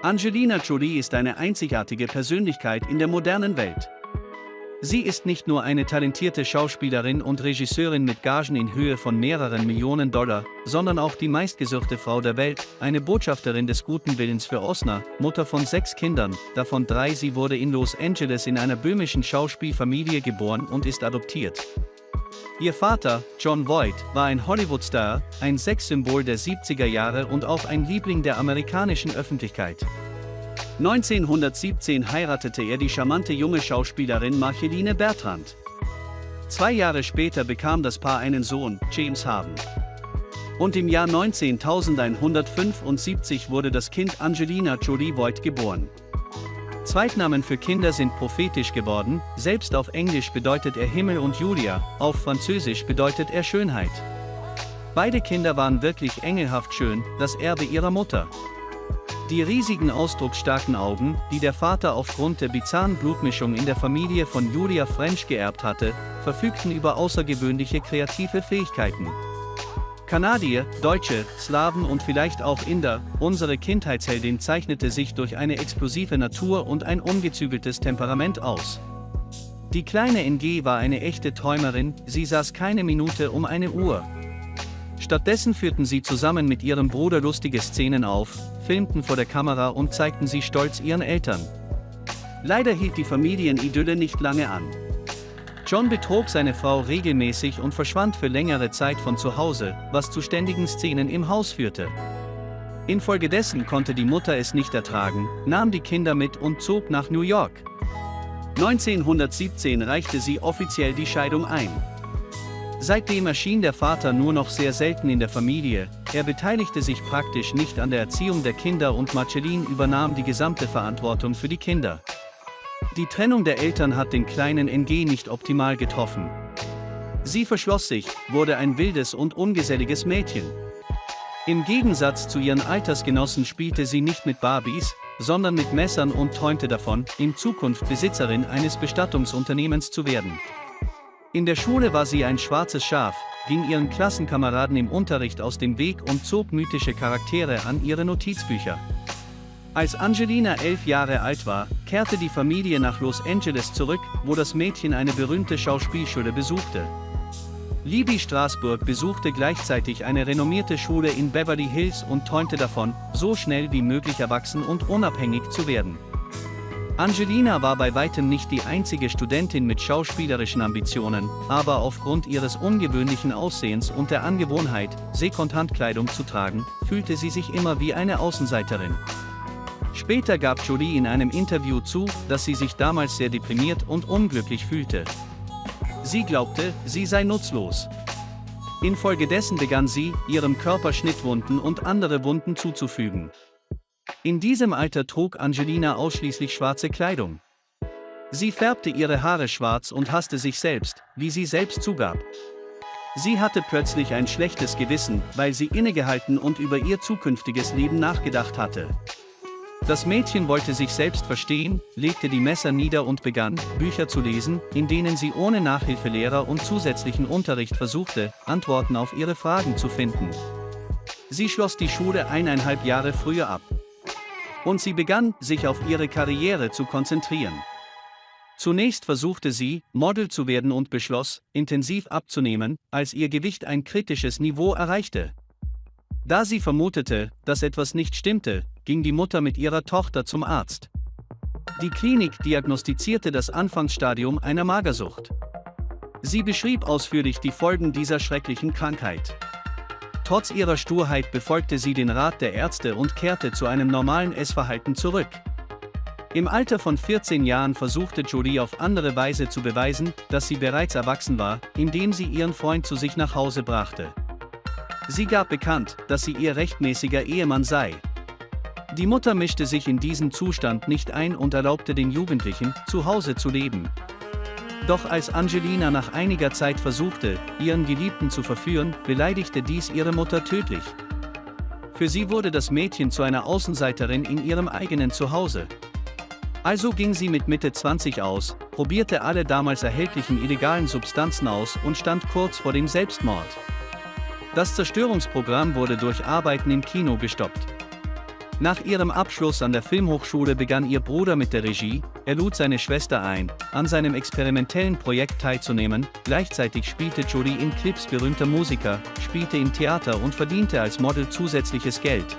Angelina Jolie ist eine einzigartige Persönlichkeit in der modernen Welt. Sie ist nicht nur eine talentierte Schauspielerin und Regisseurin mit Gagen in Höhe von mehreren Millionen $, sondern auch die meistgesuchte Frau der Welt, eine Botschafterin des guten Willens für Osna, Mutter von 6 Kindern, davon 3. Sie wurde in Los Angeles in einer böhmischen Schauspielfamilie geboren und ist adoptiert. Ihr Vater, Jon Voight, war ein Hollywood-Star, ein Sexsymbol der 70er Jahre und auch ein Liebling der amerikanischen Öffentlichkeit. 1917 heiratete er die charmante junge Schauspielerin Marceline Bertrand. 2 Jahre später bekam das Paar einen Sohn, James Harden. Und im Jahr 1975 wurde das Kind Angelina Jolie Voight geboren. Zweitnamen für Kinder sind prophetisch geworden, selbst auf Englisch bedeutet er Himmel und Julia, auf Französisch bedeutet er Schönheit. Beide Kinder waren wirklich engelhaft schön, das Erbe ihrer Mutter. Die riesigen ausdrucksstarken Augen, die der Vater aufgrund der bizarren Blutmischung in der Familie von Julia French geerbt hatte, verfügten über außergewöhnliche kreative Fähigkeiten. Kanadier, Deutsche, Slawen und vielleicht auch Inder, unsere Kindheitsheldin zeichnete sich durch eine explosive Natur und ein ungezügeltes Temperament aus. Die kleine NG war eine echte Träumerin, sie saß keine Minute um eine Uhr. Stattdessen führten sie zusammen mit ihrem Bruder lustige Szenen auf, filmten vor der Kamera und zeigten sie stolz ihren Eltern. Leider hielt die Familienidylle nicht lange an. Jon betrog seine Frau regelmäßig und verschwand für längere Zeit von zu Hause, was zu ständigen Szenen im Haus führte. Infolgedessen konnte die Mutter es nicht ertragen, nahm die Kinder mit und zog nach New York. 1917 reichte sie offiziell die Scheidung ein. Seitdem erschien der Vater nur noch sehr selten in der Familie, er beteiligte sich praktisch nicht an der Erziehung der Kinder und Marceline übernahm die gesamte Verantwortung für die Kinder. Die Trennung der Eltern hat den kleinen NG nicht optimal getroffen. Sie verschloss sich, wurde ein wildes und ungeselliges Mädchen. Im Gegensatz zu ihren Altersgenossen spielte sie nicht mit Barbies, sondern mit Messern und träumte davon, in Zukunft Besitzerin eines Bestattungsunternehmens zu werden. In der Schule war sie ein schwarzes Schaf, ging ihren Klassenkameraden im Unterricht aus dem Weg und zog mythische Charaktere an ihre Notizbücher. Als Angelina 11 Jahre alt war, kehrte die Familie nach Los Angeles zurück, wo das Mädchen eine berühmte Schauspielschule besuchte. Libby Strasberg besuchte gleichzeitig eine renommierte Schule in Beverly Hills und träumte davon, so schnell wie möglich erwachsen und unabhängig zu werden. Angelina war bei weitem nicht die einzige Studentin mit schauspielerischen Ambitionen, aber aufgrund ihres ungewöhnlichen Aussehens und der Angewohnheit, Secondhand-Kleidung zu tragen, fühlte sie sich immer wie eine Außenseiterin. Später gab Jolie in einem Interview zu, dass sie sich damals sehr deprimiert und unglücklich fühlte. Sie glaubte, sie sei nutzlos. Infolgedessen begann sie, ihrem Körper Schnittwunden und andere Wunden zuzufügen. In diesem Alter trug Angelina ausschließlich schwarze Kleidung. Sie färbte ihre Haare schwarz und hasste sich selbst, wie sie selbst zugab. Sie hatte plötzlich ein schlechtes Gewissen, weil sie innegehalten und über ihr zukünftiges Leben nachgedacht hatte. Das Mädchen wollte sich selbst verstehen, legte die Messer nieder und begann, Bücher zu lesen, in denen sie ohne Nachhilfelehrer und zusätzlichen Unterricht versuchte, Antworten auf ihre Fragen zu finden. Sie schloss die Schule 1,5 Jahre früher ab. Und sie begann, sich auf ihre Karriere zu konzentrieren. Zunächst versuchte sie, Model zu werden und beschloss, intensiv abzunehmen, als ihr Gewicht ein kritisches Niveau erreichte. Da sie vermutete, dass etwas nicht stimmte, ging die Mutter mit ihrer Tochter zum Arzt. Die Klinik diagnostizierte das Anfangsstadium einer Magersucht. Sie beschrieb ausführlich die Folgen dieser schrecklichen Krankheit. Trotz ihrer Sturheit befolgte sie den Rat der Ärzte und kehrte zu einem normalen Essverhalten zurück. Im Alter von 14 Jahren versuchte Jolie auf andere Weise zu beweisen, dass sie bereits erwachsen war, indem sie ihren Freund zu sich nach Hause brachte. Sie gab bekannt, dass sie ihr rechtmäßiger Ehemann sei. Die Mutter mischte sich in diesen Zustand nicht ein und erlaubte den Jugendlichen, zu Hause zu leben. Doch als Angelina nach einiger Zeit versuchte, ihren Geliebten zu verführen, beleidigte dies ihre Mutter tödlich. Für sie wurde das Mädchen zu einer Außenseiterin in ihrem eigenen Zuhause. Also ging sie mit Mitte 20 aus, probierte alle damals erhältlichen illegalen Substanzen aus und stand kurz vor dem Selbstmord. Das Zerstörungsprogramm wurde durch Arbeiten im Kino gestoppt. Nach ihrem Abschluss an der Filmhochschule begann ihr Bruder mit der Regie, er lud seine Schwester ein, an seinem experimentellen Projekt teilzunehmen, gleichzeitig spielte Jolie in Clips berühmter Musiker, spielte im Theater und verdiente als Model zusätzliches Geld.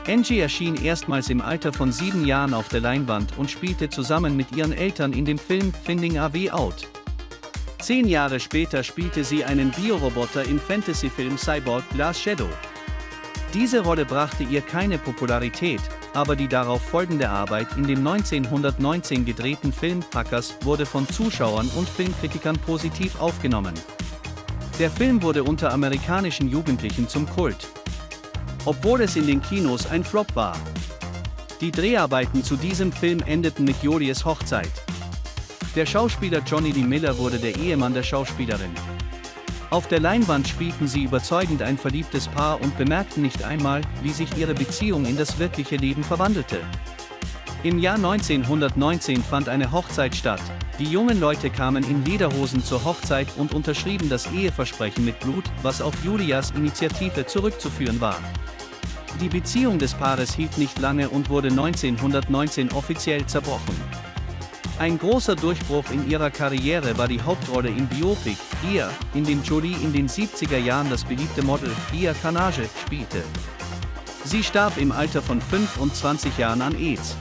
Angie erschien erstmals im Alter von 7 Jahren auf der Leinwand und spielte zusammen mit ihren Eltern in dem Film Finding a Way Out. 10 Jahre später spielte sie einen Bioroboter im Fantasyfilm Cyborg Glass Shadow. Diese Rolle brachte ihr keine Popularität, aber die darauf folgende Arbeit in dem 1919 gedrehten Film Packers wurde von Zuschauern und Filmkritikern positiv aufgenommen. Der Film wurde unter amerikanischen Jugendlichen zum Kult, obwohl es in den Kinos ein Flop war. Die Dreharbeiten zu diesem Film endeten mit Jolies Hochzeit. Der Schauspieler Johnny Lee Miller wurde der Ehemann der Schauspielerin. Auf der Leinwand spielten sie überzeugend ein verliebtes Paar und bemerkten nicht einmal, wie sich ihre Beziehung in das wirkliche Leben verwandelte. Im Jahr 1919 fand eine Hochzeit statt. Die jungen Leute kamen in Lederhosen zur Hochzeit und unterschrieben das Eheversprechen mit Blut, was auf Julias Initiative zurückzuführen war. Die Beziehung des Paares hielt nicht lange und wurde 1919 offiziell zerbrochen. Ein großer Durchbruch in ihrer Karriere war die Hauptrolle im Biopic Gia, in dem Jolie in den 70er Jahren das beliebte Model Gia Carnage spielte. Sie starb im Alter von 25 Jahren an AIDS.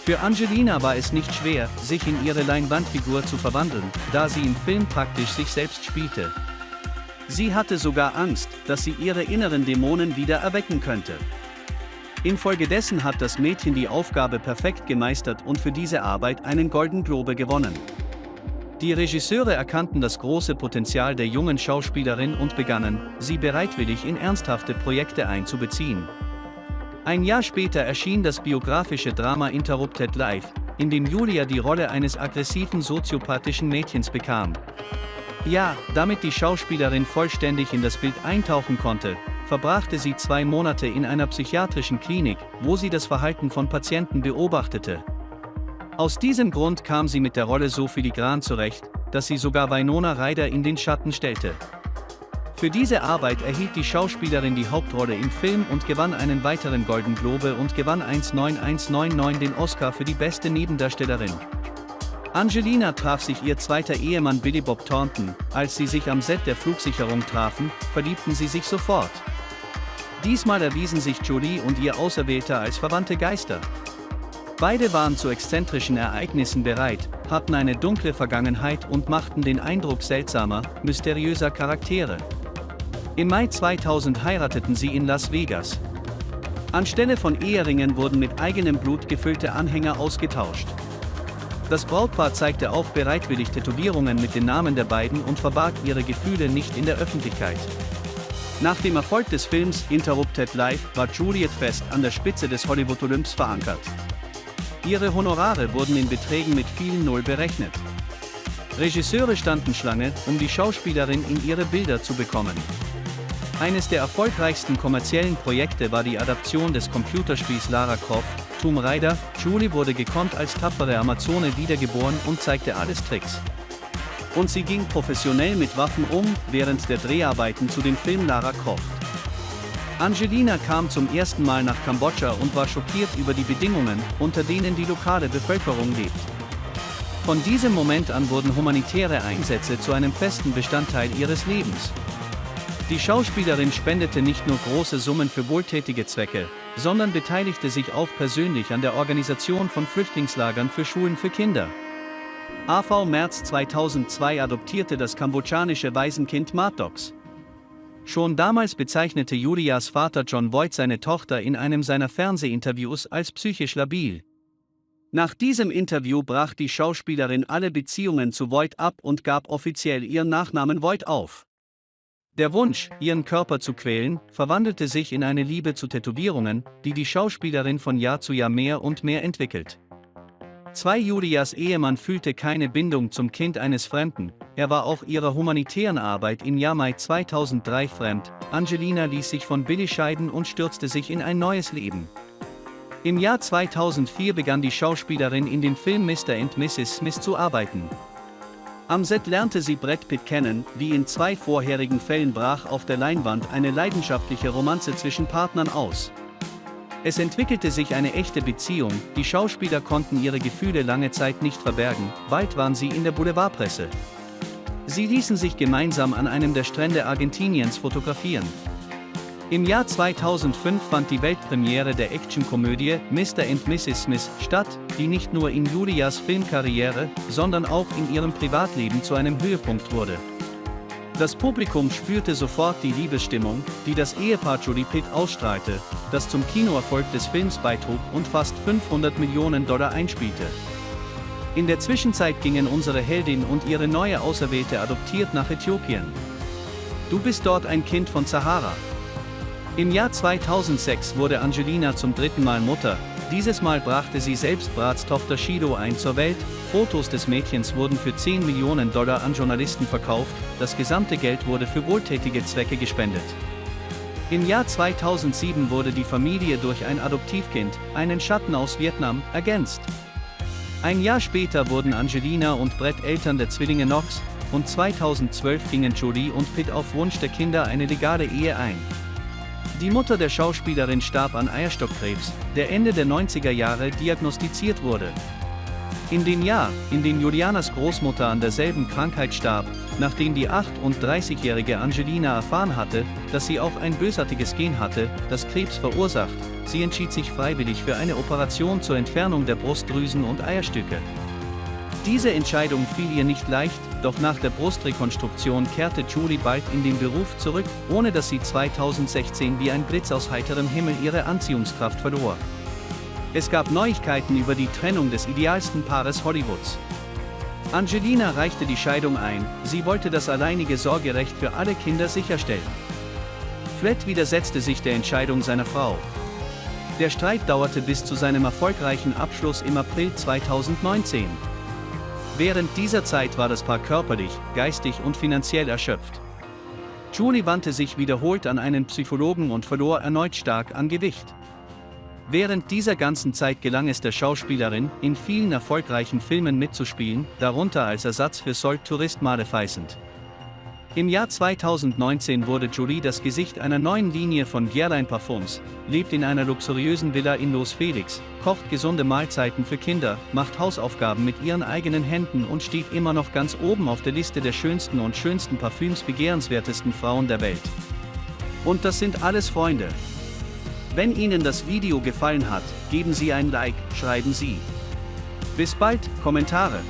Für Angelina war es nicht schwer, sich in ihre Leinwandfigur zu verwandeln, da sie im Film praktisch sich selbst spielte. Sie hatte sogar Angst, dass sie ihre inneren Dämonen wieder erwecken könnte. Infolgedessen hat das Mädchen die Aufgabe perfekt gemeistert und für diese Arbeit einen Golden Globe gewonnen. Die Regisseure erkannten das große Potenzial der jungen Schauspielerin und begannen, sie bereitwillig in ernsthafte Projekte einzubeziehen. Ein Jahr später erschien das biografische Drama Interrupted Life, in dem Julia die Rolle eines aggressiven soziopathischen Mädchens bekam. Ja, damit die Schauspielerin vollständig in das Bild eintauchen konnte, verbrachte sie 2 Monate in einer psychiatrischen Klinik, wo sie das Verhalten von Patienten beobachtete. Aus diesem Grund kam sie mit der Rolle so filigran zurecht, dass sie sogar Winona Ryder in den Schatten stellte. Für diese Arbeit erhielt die Schauspielerin die Hauptrolle im Film und gewann einen weiteren Golden Globe und gewann 1999 den Oscar für die beste Nebendarstellerin. Angelina traf sich ihr zweiter Ehemann Billy Bob Thornton, als sie sich am Set der Flugsicherung trafen, verliebten sie sich sofort. Diesmal erwiesen sich Jolie und ihr Auserwählter als verwandte Geister. Beide waren zu exzentrischen Ereignissen bereit, hatten eine dunkle Vergangenheit und machten den Eindruck seltsamer, mysteriöser Charaktere. Im Mai 2000 heirateten sie in Las Vegas. Anstelle von Eheringen wurden mit eigenem Blut gefüllte Anhänger ausgetauscht. Das Brautpaar zeigte auch bereitwillig Tätowierungen mit den Namen der beiden und verbarg ihre Gefühle nicht in der Öffentlichkeit. Nach dem Erfolg des Films Interrupted Life war Juliette fest an der Spitze des Hollywood-Olymps verankert. Ihre Honorare wurden in Beträgen mit vielen Null berechnet. Regisseure standen Schlange, um die Schauspielerin in ihre Bilder zu bekommen. Eines der erfolgreichsten kommerziellen Projekte war die Adaption des Computerspiels Lara Croft, Tomb Raider. Julie wurde gekonnt als tapfere Amazone wiedergeboren und zeigte alles Tricks. Und sie ging professionell mit Waffen um, während der Dreharbeiten zu dem Film Lara Croft. Angelina kam zum ersten Mal nach Kambodscha und war schockiert über die Bedingungen, unter denen die lokale Bevölkerung lebt. Von diesem Moment an wurden humanitäre Einsätze zu einem festen Bestandteil ihres Lebens. Die Schauspielerin spendete nicht nur große Summen für wohltätige Zwecke, sondern beteiligte sich auch persönlich an der Organisation von Flüchtlingslagern für Schulen für Kinder. AV März 2002 adoptierte das kambodschanische Waisenkind Maddox. Schon damals bezeichnete Julias Vater John Voight seine Tochter in einem seiner Fernsehinterviews als psychisch labil. Nach diesem Interview brach die Schauspielerin alle Beziehungen zu Voight ab und gab offiziell ihren Nachnamen Voight auf. Der Wunsch, ihren Körper zu quälen, verwandelte sich in eine Liebe zu Tätowierungen, die die Schauspielerin von Jahr zu Jahr mehr und mehr entwickelt. Julias Ehemann fühlte keine Bindung zum Kind eines Fremden, er war auch ihrer humanitären Arbeit im Jahr Mai 2003 fremd. Angelina ließ sich von Billy scheiden und stürzte sich in ein neues Leben. Im Jahr 2004 begann die Schauspielerin in dem Film Mr. and Mrs. Smith zu arbeiten. Am Set lernte sie Brad Pitt kennen, wie in 2 vorherigen Fällen brach auf der Leinwand eine leidenschaftliche Romanze zwischen Partnern aus. Es entwickelte sich eine echte Beziehung, die Schauspieler konnten ihre Gefühle lange Zeit nicht verbergen, bald waren sie in der Boulevardpresse. Sie ließen sich gemeinsam an einem der Strände Argentiniens fotografieren. Im Jahr 2005 fand die Weltpremiere der Actionkomödie Mr. and Mrs. Smith statt, die nicht nur in Julias Filmkarriere, sondern auch in ihrem Privatleben zu einem Höhepunkt wurde. Das Publikum spürte sofort die Liebesstimmung, die das Ehepaar Julie Pitt ausstrahlte, das zum Kinoerfolg des Films beitrug und fast $500 Millionen einspielte. In der Zwischenzeit gingen unsere Heldin und ihre neue Auserwählte adoptiert nach Äthiopien. Du bist dort ein Kind von Sahara. Im Jahr 2006 wurde Angelina zum dritten Mal Mutter, dieses Mal brachte sie selbst Brads Tochter Shiloh ein zur Welt, Fotos des Mädchens wurden für $10 Millionen an Journalisten verkauft, das gesamte Geld wurde für wohltätige Zwecke gespendet. Im Jahr 2007 wurde die Familie durch ein Adoptivkind, einen Schatten aus Vietnam, ergänzt. Ein Jahr später wurden Angelina und Brett Eltern der Zwillinge Knox, und 2012 gingen Jolie und Pitt auf Wunsch der Kinder eine legale Ehe ein. Die Mutter der Schauspielerin starb an Eierstockkrebs, der Ende der 90er Jahre diagnostiziert wurde. In dem Jahr, in dem Julianas Großmutter an derselben Krankheit starb, nachdem die 38-jährige Angelina erfahren hatte, dass sie auch ein bösartiges Gen hatte, das Krebs verursacht, sie entschied sich freiwillig für eine Operation zur Entfernung der Brustdrüsen und Eierstücke. Diese Entscheidung fiel ihr nicht leicht, doch nach der Brustrekonstruktion kehrte Julie bald in den Beruf zurück, ohne dass sie 2016 wie ein Blitz aus heiterem Himmel ihre Anziehungskraft verlor. Es gab Neuigkeiten über die Trennung des idealsten Paares Hollywoods. Angelina reichte die Scheidung ein, sie wollte das alleinige Sorgerecht für alle Kinder sicherstellen. Fred widersetzte sich der Entscheidung seiner Frau. Der Streit dauerte bis zu seinem erfolgreichen Abschluss im April 2019. Während dieser Zeit war das Paar körperlich, geistig und finanziell erschöpft. Julie wandte sich wiederholt an einen Psychologen und verlor erneut stark an Gewicht. Während dieser ganzen Zeit gelang es der Schauspielerin, in vielen erfolgreichen Filmen mitzuspielen, darunter als Ersatz für Sold Tourist Maleficent. Im Jahr 2019 wurde Jolie das Gesicht einer neuen Linie von Guerlain Parfums, lebt in einer luxuriösen Villa in Los Felix, kocht gesunde Mahlzeiten für Kinder, macht Hausaufgaben mit ihren eigenen Händen und steht immer noch ganz oben auf der Liste der schönsten und schönsten Parfüms begehrenswertesten Frauen der Welt. Und das sind alles Freunde. Wenn Ihnen das Video gefallen hat, geben Sie ein Like, schreiben Sie. Bis bald, Kommentare.